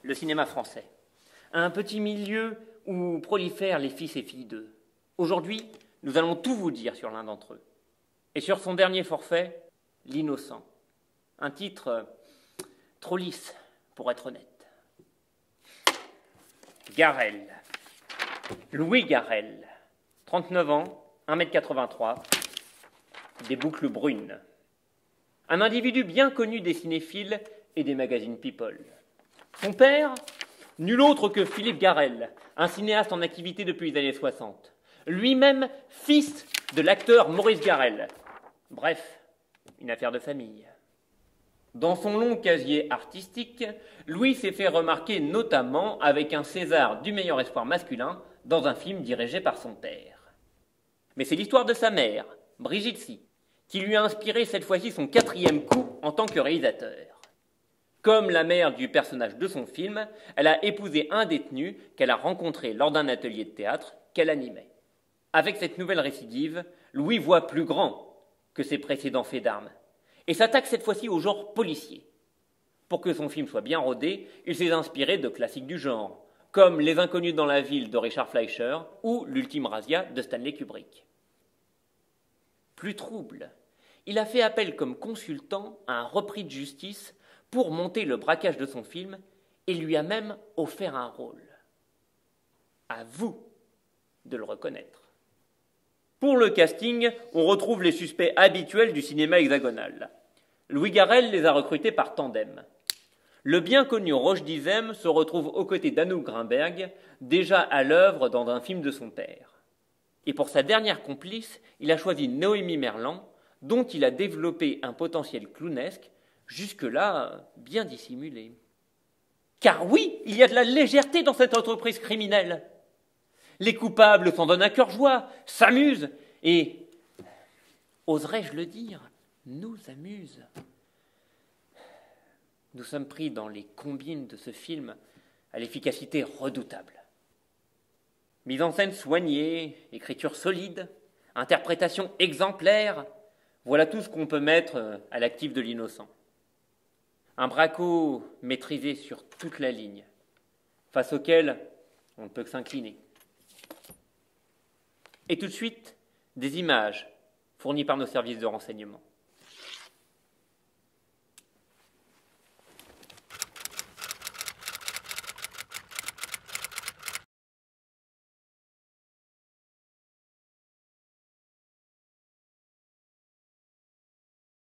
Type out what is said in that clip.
Le cinéma français, un petit milieu où prolifèrent les fils et filles d'eux. Aujourd'hui, nous allons tout vous dire sur l'un d'entre eux. Et sur son dernier forfait, L'Innocent. Un titre trop lisse, pour être honnête. Garrel. Louis Garrel. 39 ans, 1,83 m, des boucles brunes. Un individu bien connu des cinéphiles et des magazines People. Son père, nul autre que Philippe Garrel, un cinéaste en activité depuis les années 60. Lui-même fils de l'acteur Maurice Garrel. Bref, une affaire de famille. Dans son long casier artistique, Louis s'est fait remarquer notamment avec un César du meilleur espoir masculin dans un film dirigé par son père. Mais c'est l'histoire de sa mère, Brigitte Si, qui lui a inspiré cette fois-ci son 4e coup en tant que réalisateur. Comme la mère du personnage de son film, elle a épousé un détenu qu'elle a rencontré lors d'un atelier de théâtre qu'elle animait. Avec cette nouvelle récidive, Louis voit plus grand que ses précédents faits d'armes et s'attaque cette fois-ci au genre policier. Pour que son film soit bien rodé, il s'est inspiré de classiques du genre, comme Les Inconnus dans la ville de Richard Fleischer ou L'Ultime Razzia de Stanley Kubrick. Plus trouble, il a fait appel comme consultant à un repris de justice pour monter le braquage de son film et lui a même offert un rôle. À vous de le reconnaître. Pour le casting, on retrouve les suspects habituels du cinéma hexagonal. Louis Garrel les a recrutés par tandem. Le bien connu Roche Dizem se retrouve aux côtés d'Anouk Grimberg, déjà à l'œuvre dans un film de son père. Et pour sa dernière complice, il a choisi Noémie Merlan, dont il a développé un potentiel clownesque, jusque-là bien dissimulé. Car oui, il y a de la légèreté dans cette entreprise criminelle. Les coupables s'en donnent à cœur joie, s'amusent et, oserais-je le dire, nous amusent. Nous sommes pris dans les combines de ce film à l'efficacité redoutable. Mise en scène soignée, écriture solide, interprétation exemplaire, voilà tout ce qu'on peut mettre à l'actif de L'Innocent. Un braco maîtrisé sur toute la ligne, face auquel on ne peut que s'incliner. Et tout de suite, des images fournies par nos services de renseignement.